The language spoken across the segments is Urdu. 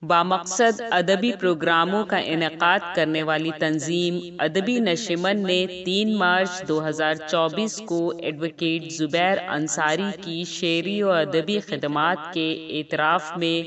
بامقصد ادبی پروگراموں کا انعقاد کرنے والی تنظیم ادبی نشمن نے 3 مارچ 2024 کو ایڈوکیٹ زبیر انصاری کی شعری و ادبی خدمات کے اعتراف میں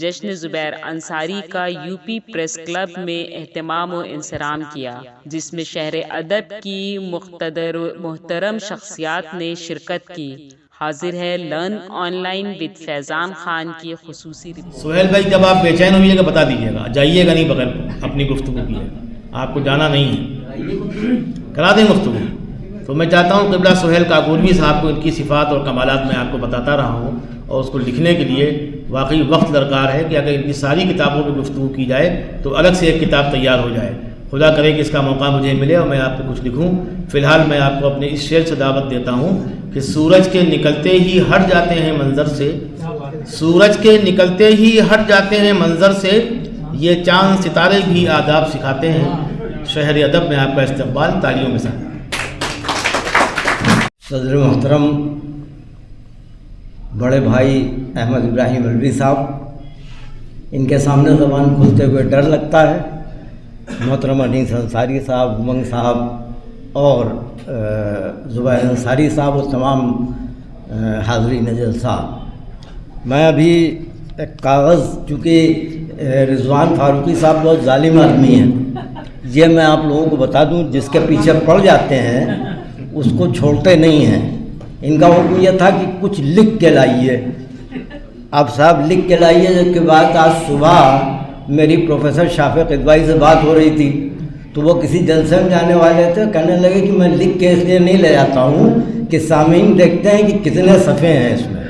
جشن زبیر انصاری کا UP پریس کلب میں اہتمام و انصرام کیا، جس میں شہر ادب کی مقتدر محترم شخصیات نے شرکت کی۔ حاضر ہے لرن آن لائن وتھ فیضان خان کی خصوصی رپورٹ۔ سہیل بھائی، جب آپ بے چین ہوئیے گا بتا دیجیے گا، جائیے گا نہیں بغیر اپنی گفتگو کیے، آپ کو جانا نہیں ہے، کرا دیں گفتگو۔ تو میں چاہتا ہوں قبلہ سہیل کاکوروی صاحب کو ان کی صفات اور کمالات میں آپ کو بتاتا رہا ہوں، اور اس کو لکھنے کے لیے واقعی وقت درکار ہے کہ اگر ان کی ساری کتابوں پہ گفتگو کی جائے تو الگ سے ایک کتاب تیار ہو جائے۔ خدا کرے کہ اس کا موقع مجھے ملے اور میں آپ کو کچھ لکھوں۔ فی الحال میں آپ کو اپنے اس شعر سے دعوت دیتا ہوں کہ سورج کے نکلتے ہی ہٹ جاتے ہیں منظر سے، سورج کے نکلتے ہی ہٹ جاتے ہیں منظر سے، یہ چاند ستارے بھی آداب سکھاتے ہیں۔ شہر ادب میں آپ کا استقبال تالیوں کے ساتھ۔ صدر محترم بڑے بھائی احمد ابراہیم علوی صاحب، ان کے سامنے زبان کھلتے ہوئے ڈر لگتا ہے۔ محترم انیس انصاری صاحب، امنگ صاحب اور زبیر انصاری صاحب اور تمام حاضرین جلسہ، میں ابھی ایک کاغذ، چونکہ رضوان فاروقی صاحب بہت ظالم آدمی ہیں، یہ میں آپ لوگوں کو بتا دوں، جس کے پیچھے پڑ جاتے ہیں اس کو چھوڑتے نہیں ہیں۔ ان کا حکم یہ تھا کہ کچھ لکھ کے لائیے، آپ صاحب لکھ کے لائیے۔ جب کہ بات آج صبح میری پروفیسر شافق ادوائی سے بات ہو رہی تھی تو وہ کسی جلسے میں جانے والے تھے، کہنے لگے کہ میں لکھ کے اس لیے نہیں لے جاتا ہوں کہ سامعین دیکھتے ہیں کہ کتنے صفحے ہیں اس میں۔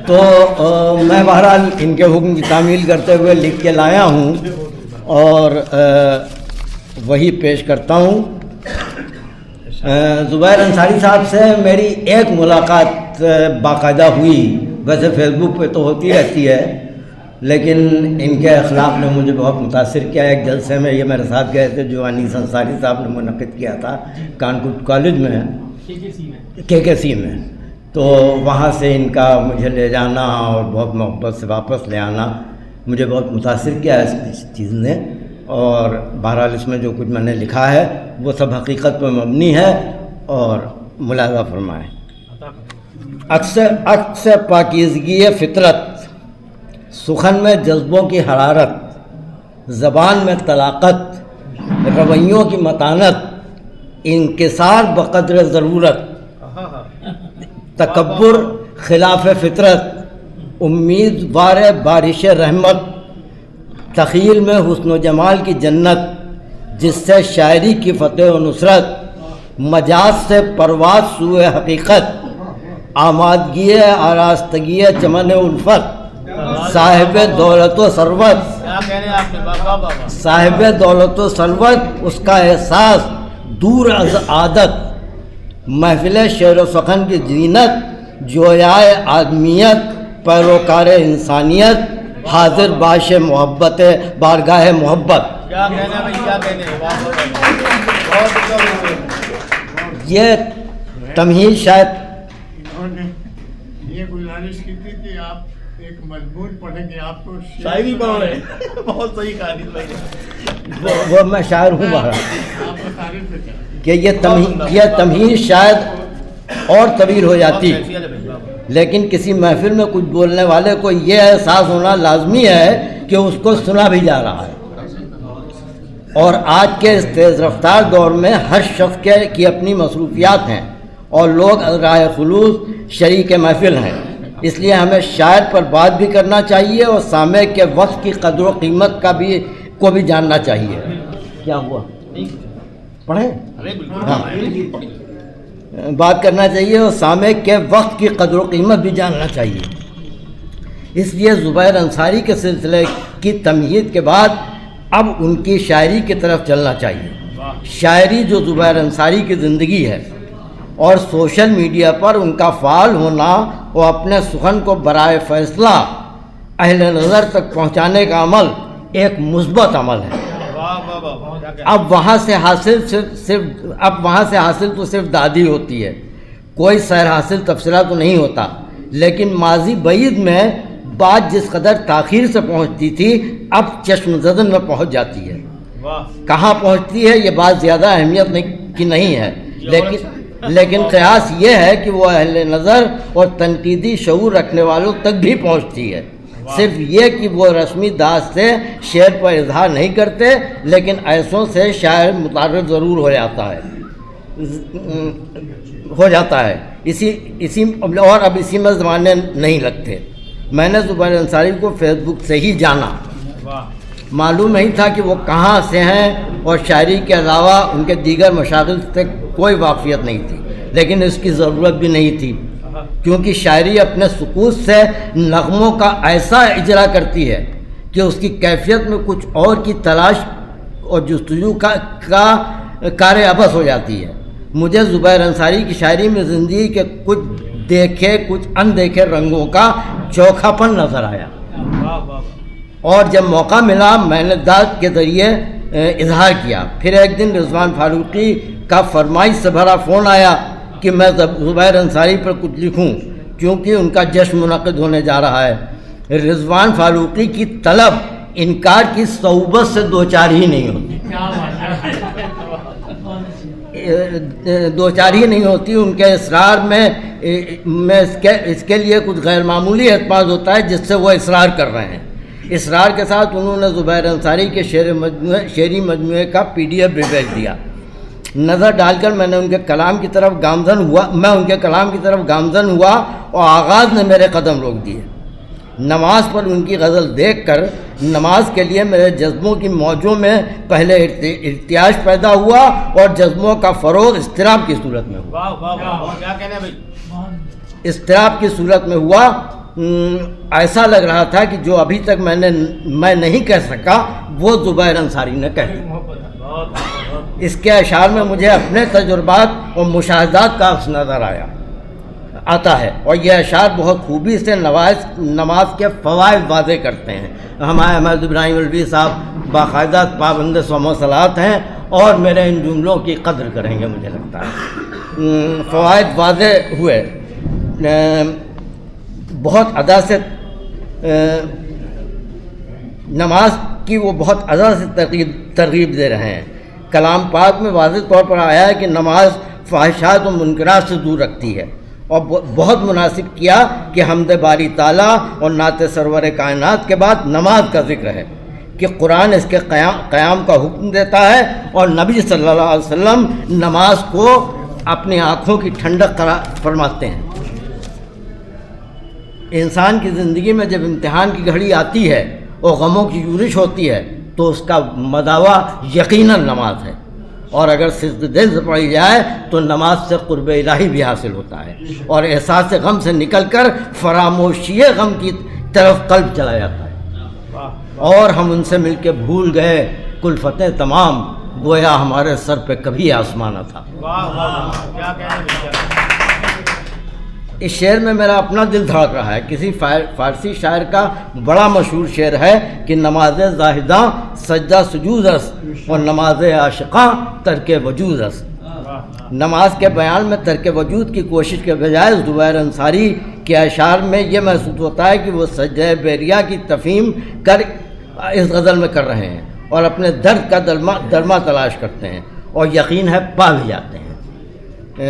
تو میں بہرحال ان کے حکم کی تعمیل کرتے ہوئے لکھ کے لایا ہوں اور وہی پیش کرتا ہوں۔ زبیر انصاری صاحب سے میری ایک ملاقات باقاعدہ ہوئی، ویسے فیس بک پہ تو ہوتی رہتی ہے، لیکن ان کے اخلاق نے مجھے بہت متاثر کیا۔ ایک جلسے میں یہ میرے ساتھ گئے تھے جو انیس انصاری صاحب نے منعقد کیا تھا کانکوٹ کالج میں، KKC میں، تو وہاں سے ان کا مجھے لے جانا اور بہت محبت سے واپس لے آنا مجھے بہت متاثر کیا اس چیز نے۔ اور بہرحال اس میں جو کچھ میں نے لکھا ہے وہ سب حقیقت پر مبنی ہے، اور ملاحظہ فرمائیں۔ اکثر پاکیزگی فطرت، سخن میں جذبوں کی حرارت، زبان میں طلاقت، رویوں کی متانت، انکسار بقدر ضرورت، تکبر خلاف فطرت، امیدوار بارش رحمت، تخیل میں حسن و جمال کی جنت، جس سے شاعری کی فتح و نصرت، مجاز سے پرواز سوئے حقیقت، آمادگی آراستگی چمن الفت، صاحب دولت و ثروت، صاحب دولت و ثروت، اس کا احساس دور از عادت، محفل شعر و سخن کی زینت، جویائے آدمیت، پیروکار انسانیت، حاضر باش محبت بارگاہ محبت۔ یہ تمہید شاید یہ گزارش کی تھی کہ آپ ایک مضمون پڑھیں گے، آپ تو شاعری پڑھ رہے ہیں، بہت صحیح کہانی۔ وہ میں شاعر ہوں بہرحال، آپ کو تعریف کریں کہ یہ تمہید شاید اور طویل ہو جاتی، لیکن کسی محفل میں کچھ بولنے والے کو یہ احساس ہونا لازمی ہے کہ اس کو سنا بھی جا رہا ہے۔ اور آج کے اس تیز رفتار دور میں ہر شخص کی اپنی مصروفیات ہیں اور لوگ راہ خلوص شریک محفل ہیں، اس لیے ہمیں شاعر پر بات بھی کرنا چاہیے اور سامع کے وقت کی قدر و قیمت کو بھی جاننا چاہیے۔ کیا ہوا؟ پڑھیں؟ ہاں، بات کرنا چاہیے اور سامع کے وقت کی قدر و قیمت بھی جاننا چاہیے۔ اس لیے زبیر انصاری کے سلسلے کی تمہید کے بعد اب ان کی شاعری کی طرف چلنا چاہیے۔ شاعری جو زبیر انصاری کی زندگی ہے اور سوشل میڈیا پر ان کا فعال ہونا اور اپنے سخن کو برائے فیصلہ اہل نظر تک پہنچانے کا عمل ایک مثبت عمل ہے۔ اب وہاں سے حاصل تو صرف دادی ہوتی ہے، کوئی سیر حاصل تبصرہ تو نہیں ہوتا، لیکن ماضی بعید میں بات جس قدر تاخیر سے پہنچتی تھی اب چشم زدن میں پہنچ جاتی ہے. کہاں پہنچتی ہے یہ بات زیادہ اہمیت کی نہیں ہے، لیکن قیاس یہ ہے کہ وہ اہل نظر اور تنقیدی شعور رکھنے والوں تک بھی پہنچتی ہے. صرف یہ کہ وہ رسمی داز سے شعر پر اظہار نہیں کرتے، لیکن ایسوں سے شاعر متعارف ضرور ہو جاتا ہے اسی اور اب اسی میں زمانے نہیں لگتے. میں نے زبیر انصاری کو فیس بک سے ہی جانا، معلوم نہیں تھا کہ وہ کہاں سے ہیں، اور شاعری کے علاوہ ان کے دیگر مشاغل سے کوئی واقفیت نہیں تھی، لیکن اس کی ضرورت بھی نہیں تھی، کیونکہ شاعری اپنے سکوت سے نغموں کا ایسا اجرا کرتی ہے کہ اس کی کیفیت میں کچھ اور کی تلاش اور جستجو کا کار عبث ہو جاتی ہے. مجھے زبیر انصاری کی شاعری میں زندگی کے کچھ دیکھے کچھ اندیکھے رنگوں کا چوکھاپن نظر آیا، اور جب موقع ملا میں نے داد کے ذریعے اظہار کیا. پھر ایک دن رضوان فاروقی کا فرمائش سے بھرا فون آیا کہ میں زبیر انصاری پر کچھ لکھوں کیونکہ ان کا جشن منعقد ہونے جا رہا ہے. رضوان فاروقی کی طلب انکار کی صعوبت سے دوچار ہی نہیں ہوتی، ان کے اصرار میں اس کے لیے کچھ غیر معمولی اعتماد ہوتا ہے جس سے وہ اصرار کر رہے ہیں. اصرار کے ساتھ انہوں نے زبیر انصاری کے شعری مجموعے کا PDF بھی بھیج دیا. نظر ڈال کر میں ان کے کلام کی طرف گامزن ہوا اور آغاز نے میرے قدم روک دیے. نماز پر ان کی غزل دیکھ کر نماز کے لیے میرے جذبوں کی موجوں میں پہلے ارتیاش پیدا ہوا اور جذبوں کا فروغ اضطراب کی صورت میں ہوا. ایسا لگ رہا تھا کہ جو ابھی تک میں نہیں کہہ سکا وہ زبیر انصاری نے کہہ دیا. اس کے اشعار میں مجھے اپنے تجربات اور مشاہدات کا عکس نظر آتا ہے، اور یہ اشعار بہت خوبی سے نماز کے فوائد واضح کرتے ہیں. ہمارے احمد ابراہیم الوی صاحب باقاعدہ پابند صوم صلات ہیں اور میرے ان جملوں کی قدر کریں گے مجھے لگتا ہے. فوائد واضح ہوئے، بہت ادا سے نماز کی وہ بہت ادا سے ترغیب دے رہے ہیں. کلام پاک میں واضح طور پر آیا ہے کہ نماز فحشات و منکرات سے دور رکھتی ہے، اور بہت مناسب کیا کہ حمد باری تعالیٰ اور نعت سرور کائنات کے بعد نماز کا ذکر ہے کہ قرآن اس کے قیام کا حکم دیتا ہے، اور نبی صلی اللہ علیہ وسلم نماز کو اپنی آنکھوں کی ٹھنڈک فرماتے ہیں. انسان کی زندگی میں جب امتحان کی گھڑی آتی ہے اور غموں کی یورش ہوتی ہے تو اس کا مداوا یقیناً نماز ہے، اور اگر صرف دل سے پڑھی جائے تو نماز سے قرب الہی بھی حاصل ہوتا ہے، اور احساس غم سے نکل کر فراموشی غم کی طرف قلب چلا جاتا ہے، اور ہم ان سے مل کے بھول گئے کلفتیں تمام، گویا ہمارے سر پہ کبھی آسمان نہ تھا. اس شعر میں میرا اپنا دل دھڑک رہا ہے. کسی فارسی شاعر کا بڑا مشہور شعر ہے کہ نماز زاہداں سجدہ سجود است اور نماز عاشقاں ترک وجود است. نماز کے بیان میں ترک وجود کی کوشش کے بجائے زبیر انصاری کے اشعار میں یہ محسوس ہوتا ہے کہ وہ سجدہ بیریا کی تفہیم کر اس غزل میں کر رہے ہیں، اور اپنے درد کا درما تلاش کرتے ہیں، اور یقین ہے پا بھی جاتے ہیں.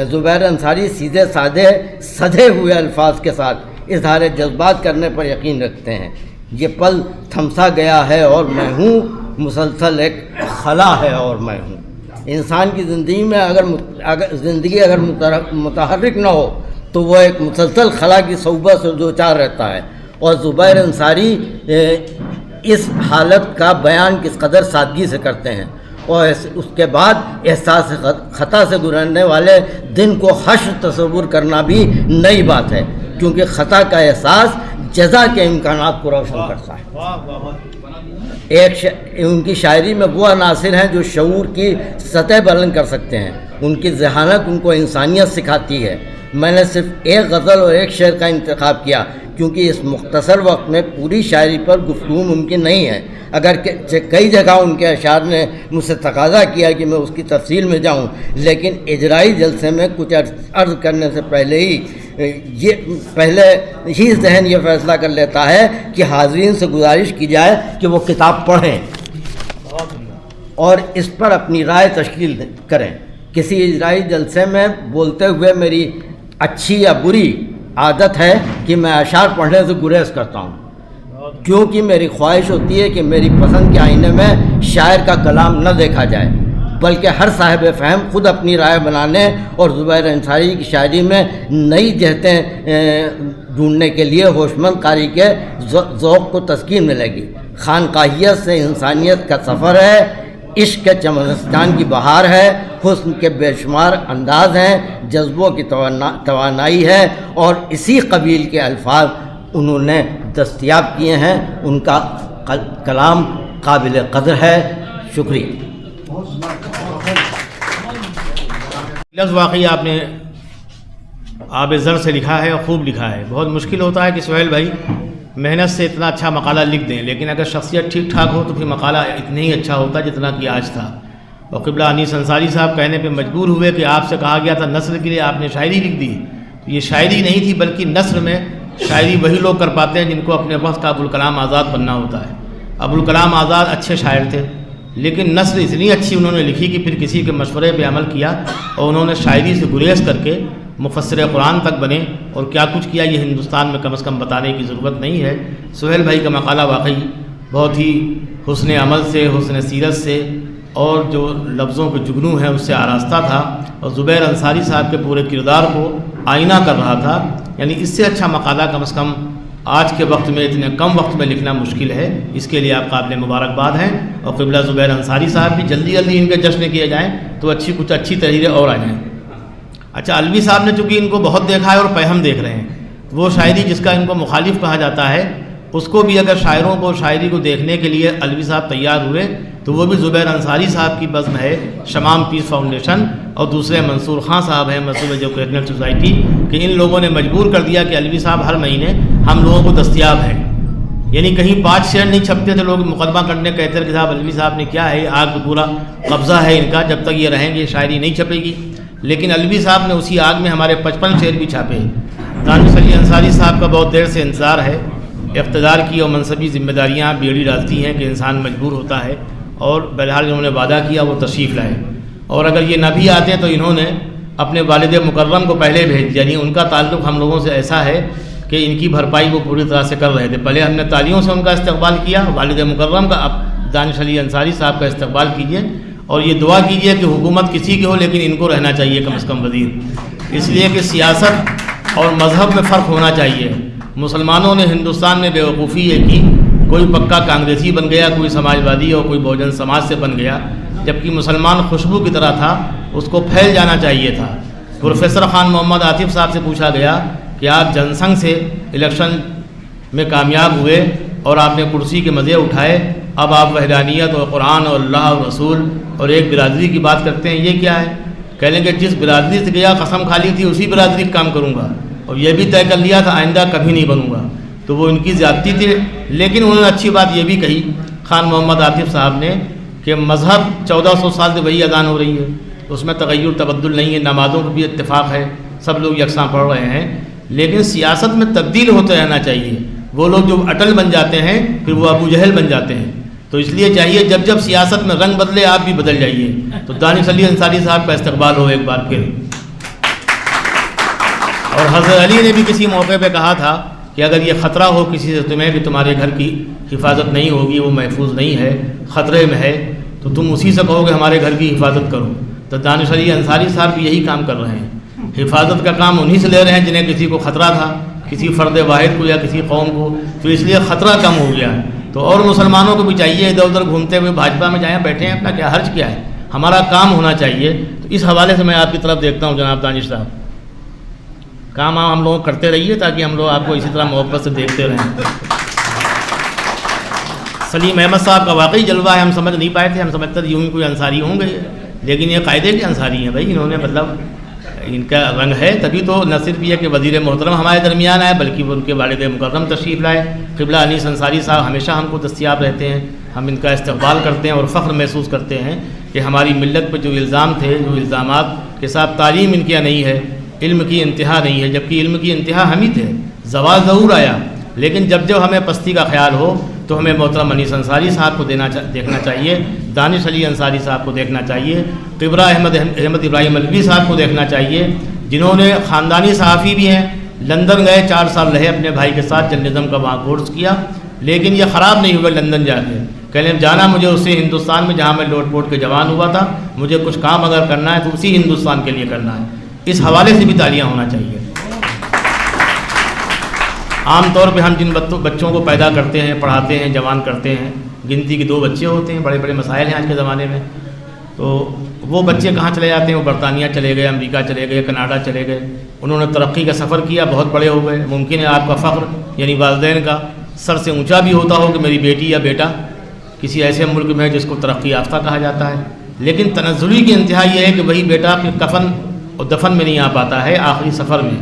زبیر انصاری سیدھے سادے سدھے ہوئے الفاظ کے ساتھ اظہار جذبات کرنے پر یقین رکھتے ہیں. یہ پل تھمسا گیا ہے اور میں ہوں، مسلسل ایک خلا ہے اور میں ہوں. انسان کی زندگی میں اگر متحرک نہ ہو تو وہ ایک مسلسل خلا کی صعوبت سے دوچار رہتا ہے، اور زبیر انصاری اس حالت کا بیان کس قدر سادگی سے کرتے ہیں، اور اس کے بعد احساس خطا سے گزرنے والے دن کو حشر تصور کرنا بھی نئی بات ہے، کیونکہ خطا کا احساس جزا کے امکانات کو روشن کرتا ہے. ان کی شاعری میں وہ عناصر ہیں جو شعور کی سطح بلند کر سکتے ہیں. ان کی ذہانت ان کو انسانیت سکھاتی ہے. میں نے صرف ایک غزل اور ایک شعر کا انتخاب کیا کیونکہ اس مختصر وقت میں پوری شاعری پر گفتگو ممکن نہیں ہے. اگر کئی جگہ ان کے اشعار نے مجھ سے تقاضا کیا کہ میں اس کی تفصیل میں جاؤں، لیکن اجرائی جلسے میں کچھ عرض کرنے سے پہلے ہی یہ پہلے ہی ذہن یہ فیصلہ کر لیتا ہے کہ حاضرین سے گزارش کی جائے کہ وہ کتاب پڑھیں اور اس پر اپنی رائے تشکیل کریں. کسی اجرائی جلسے میں بولتے ہوئے میری اچھی یا بری عادت ہے کہ میں اشعار پڑھنے سے گریز کرتا ہوں، کیونکہ میری خواہش ہوتی ہے کہ میری پسند کے آئینے میں شاعر کا کلام نہ دیکھا جائے، بلکہ ہر صاحب فہم خود اپنی رائے بنانے اور زبیر انصاری کی شاعری میں نئی جہتیں ڈھونڈنے کے لیے ہوشمند قاری کے ذوق کو تسکین ملے گی. خانقاہیت سے انسانیت کا سفر ہے، عشق کے چمنستان کی بہار ہے، حسن کے بے شمار انداز ہیں، جذبوں کی توانائی ہے، اور اسی قبیل کے الفاظ انہوں نے دستیاب کیے ہیں. ان کا کلام قابل قدر ہے. شکریہ. لفظ واقعی آپ نے آب زر سے لکھا ہے اور خوب لکھا ہے. بہت مشکل ہوتا ہے کہ سہیل بھائی محنت سے اتنا اچھا مقالہ لکھ دیں، لیکن اگر شخصیت ٹھیک ٹھاک ہو تو پھر مقالہ اتنا ہی اچھا ہوتا جتنا کہ آج تھا. اور قبلہ انیس انصاری صاحب کہنے پہ مجبور ہوئے کہ آپ سے کہا گیا تھا نثر کے لیے آپ نے شاعری لکھ دی. تو یہ شاعری نہیں تھی، بلکہ نثر میں شاعری وہی لوگ کر پاتے ہیں جن کو اپنے وقت کا ابوالکلام آزاد بننا ہوتا ہے. ابوالکلام آزاد اچھے شاعر تھے، لیکن نثر اتنی اچھی انہوں نے لکھی کہ پھر کسی کے مشورے پہ عمل کیا اور انہوں نے شاعری سے گریز کر کے مفسر قرآن تک بنے. اور کیا کچھ کیا یہ ہندوستان میں کم از کم بتانے کی ضرورت نہیں ہے. سہیل بھائی کا مقالہ واقعی بہت ہی حسن عمل سے، حسن سیرت سے اور جو لفظوں کے جگنو ہیں اس سے آراستہ تھا، اور زبیر انصاری صاحب کے پورے کردار کو آئینہ کر رہا تھا. یعنی اس سے اچھا مقالہ کم از کم آج کے وقت میں اتنے کم وقت میں لکھنا مشکل ہے. اس کے لیے آپ قابل مبارکباد ہیں. اور قبلہ زبیر انصاری صاحب بھی جلدی ان کے جشن کیے جائیں تو کچھ اچھی تحریریں اور آ جائیں. اچھا، الوی صاحب نے چونکہ ان کو بہت دیکھا ہے اور پہم دیکھ رہے ہیں، وہ شاعری جس کا ان کو مخالف کہا جاتا ہے اس کو بھی اگر شاعروں کو شاعری کو دیکھنے کے لیے الوی صاحب تیار ہوئے تو وہ بھی زبیر انصاری صاحب کی بزم ہے شمام پیس فاؤنڈیشن، اور دوسرے منصور خان صاحب ہیں مسعود ایجوکیشنل سوسائٹی، کہ ان لوگوں نے مجبور کر دیا کہ الوی صاحب ہر مہینے ہم لوگوں کو دستیاب ہیں. یعنی کہیں 5 شعر نہیں چھپتے تھے، لوگ مقدمہ کرنے کہتے ہیں کہ صاحب الوی صاحب نے کیا ہے، آگ پہ پورا قبضہ ہے ان کا، جب تک یہ رہیں گے شاعری نہیں چھپے گی. لیکن الوی صاحب نے اسی آگ میں ہمارے 55 شعر بھی چھاپے. دانش علی انصاری صاحب کا بہت دیر سے انتظار ہے. اقتدار کی اور منصبی ذمہ داریاں بیڑی ڈالتی ہیں کہ انسان مجبور ہوتا ہے، اور بہرحال انہوں نے وعدہ کیا وہ تشریف لائے. اور اگر یہ نہ بھی آتے تو انہوں نے اپنے والد مکرم کو پہلے بھیج دیا. یعنی ان کا تعلق ہم لوگوں سے ایسا ہے کہ ان کی بھرپائی وہ پوری طرح سے کر رہے تھے. پہلے ہم نے تالیوں سے ان کا استقبال کیا والد مکرم کا، اب دانش علی انصاری صاحب کا استقبال کیجیے اور یہ دعا کیجیے کہ حکومت کسی کی ہو لیکن ان کو رہنا چاہیے کم از کم وزیر. اس لیے کہ سیاست اور مذہب میں فرق ہونا چاہیے. مسلمانوں نے ہندوستان میں بیوقوفی یہ کی، کوئی پکا کانگریسی بن گیا، کوئی سماجوادی اور کوئی بہوجن سماج سے بن گیا، جبکہ مسلمان خوشبو کی طرح تھا، اس کو پھیل جانا چاہیے تھا. پروفیسر خان محمد عاطف صاحب سے پوچھا گیا کہ آپ جن سنگھ سے الیکشن میں کامیاب ہوئے اور آپ نے کرسی کے مزے اٹھائے، اب آپ وحدانیت اور قرآن اور اللہ اور رسول اور ایک برادری کی بات کرتے ہیں، یہ کیا ہے؟ کہہ لیں کہ جس برادری سے گیا قسم کھا لی تھی اسی برادری کا کام کروں گا، اور یہ بھی طے کر لیا تھا آئندہ کبھی نہیں بنوں گا. تو وہ ان کی زیادتی تھی. لیکن انہوں نے اچھی بات یہ بھی کہی خان محمد عاطف صاحب نے کہ مذہب 1400 سال سے وہی اذان ہو رہی ہے، اس میں تغیر تبدل نہیں ہے، نمازوں کو بھی اتفاق ہے، سب لوگ یکساں پڑھ رہے ہیں، لیکن سیاست میں تبدیل ہوتے رہنا چاہیے. وہ لوگ جو اٹل بن جاتے ہیں پھر وہ ابو جہل بن جاتے ہیں. تو اس لیے چاہیے جب جب سیاست میں رنگ بدلے آپ بھی بدل جائیے. تو دانش علی انصاری صاحب کا استقبال ہو ایک بار پھر. اور حضرت علی نے بھی کسی موقع پہ کہا تھا کہ اگر یہ خطرہ ہو کسی سے تمہیں کہ تمہارے گھر کی حفاظت نہیں ہوگی، وہ محفوظ نہیں ہے، خطرے میں ہے، تو تم اسی سے کہو کہ ہمارے گھر کی حفاظت کرو. تو دانش علی انصاری صاحب بھی یہی کام کر رہے ہیں. حفاظت کا کام انہی سے لے رہے ہیں جنہیں کسی کو خطرہ تھا، کسی فرد واحد کو یا کسی قوم کو، تو اس لیے خطرہ کم ہو گیا. تو اور مسلمانوں کو بھی چاہیے ادھر ادھر گھومتے ہوئے بھاجپا میں جائیں، بیٹھے ہیں، اپنا کیا حرج کیا ہے، ہمارا کام ہونا چاہیے. تو اس حوالے سے میں آپ کی طرف دیکھتا ہوں جناب دانش صاحب، کام ہم لوگ کرتے رہیے تاکہ ہم لوگ آپ کو اسی طرح محبت سے دیکھتے رہیں. سلیم احمد صاحب کا واقعی جلوہ ہے، ہم سمجھ نہیں پائے تھے، ہم سمجھتے تھے یوں ہی کوئی انصاری ہوں گے، لیکن یہ قاعدے کے انصاری ہیں بھائی. انہوں نے مطلب ان کا رنگ ہے، تبھی تو نہ صرف یہ کہ وزیر محترم ہمارے درمیان آئے بلکہ وہ ان کے والد مکرم تشریف لائے. قبلہ انیس انصاری صاحب ہمیشہ ہم کو دستیاب رہتے ہیں، ہم ان کا استقبال کرتے ہیں اور فخر محسوس کرتے ہیں کہ ہماری ملت پہ جو الزام تھے، جو الزامات کے ساتھ تعلیم ان کی نہیں ہے، علم کی انتہا نہیں ہے، جبکہ علم کی انتہا ہم ہی تھے. زوال ضرور آیا، لیکن جب ہمیں پستی کا خیال ہو تو ہمیں محترم انیس انصاری صاحب کو دیکھنا چاہیے، دانش علی انصاری صاحب کو دیکھنا چاہیے، قبرہ احمد ابراہیم الوی صاحب کو دیکھنا چاہیے، جنہوں نے خاندانی صحافی بھی ہیں، لندن گئے 4 سال رہے اپنے بھائی کے ساتھ، جرنلزم کا وہاں کورس کیا، لیکن یہ خراب نہیں ہوئے لندن جا کے. کہنے جانا مجھے اسی ہندوستان میں جہاں میں لوٹ پوٹ کے جوان ہوا تھا، مجھے کچھ کام اگر کرنا ہے تو اسی ہندوستان کے لیے کرنا ہے. اس حوالے سے بھی تالیاں ہونا چاہیے. عام طور پہ ہم جن بچوں کو پیدا کرتے ہیں، پڑھاتے ہیں، جوان کرتے ہیں، گنتی کے 2 بچے ہوتے ہیں، بڑے بڑے مسائل ہیں آج کے زمانے میں، تو وہ بچے کہاں چلے جاتے ہیں؟ وہ برطانیہ چلے گئے، امریکہ چلے گئے، کینیڈا چلے گئے. انہوں نے ترقی کا سفر کیا، بہت بڑے ہو گئے. ممکن ہے آپ کا فخر یعنی والدین کا سر سے اونچا بھی ہوتا ہو کہ میری بیٹی یا بیٹا کسی ایسے ملک میں ہے جس کو ترقی یافتہ کہا جاتا ہے، لیکن تنزلی کی انتہا یہ ہے کہ وہی بیٹا پھر کفن اور دفن میں نہیں آ پاتا ہے، آخری سفر میں.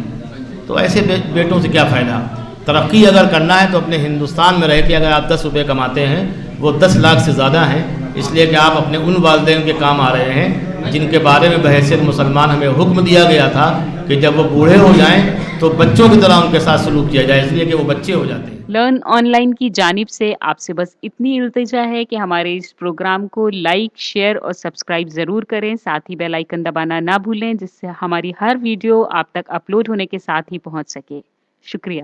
تو ایسے بیٹوں سے کیا فائدہ؟ ترقی اگر کرنا ہے تو اپنے ہندوستان میں رہ کے اگر آپ 10 روپے کماتے ہیں وہ 10 لاکھ سے زیادہ ہیں، اس لیے کہ آپ اپنے ان والدین کے کام آ رہے ہیں جن کے بارے میں بحیثیت مسلمان ہمیں حکم دیا گیا تھا کہ جب وہ بوڑھے ہو جائیں تو بچوں کی طرح ان کے ساتھ سلوک کیا جائے، اس لیے کہ وہ بچے ہو جاتے ہیں. لرن آن لائن کی جانب سے آپ سے بس اتنی التجا ہے کہ ہمارے اس پروگرام کو لائک، شیئر اور سبسکرائب ضرور کریں. ساتھ ہی بیل آئیکن دبانا نہ بھولیں، جس سے ہماری ہر ویڈیو آپ تک اپلوڈ ہونے کے ساتھ ہی پہنچ سکے. شکریہ.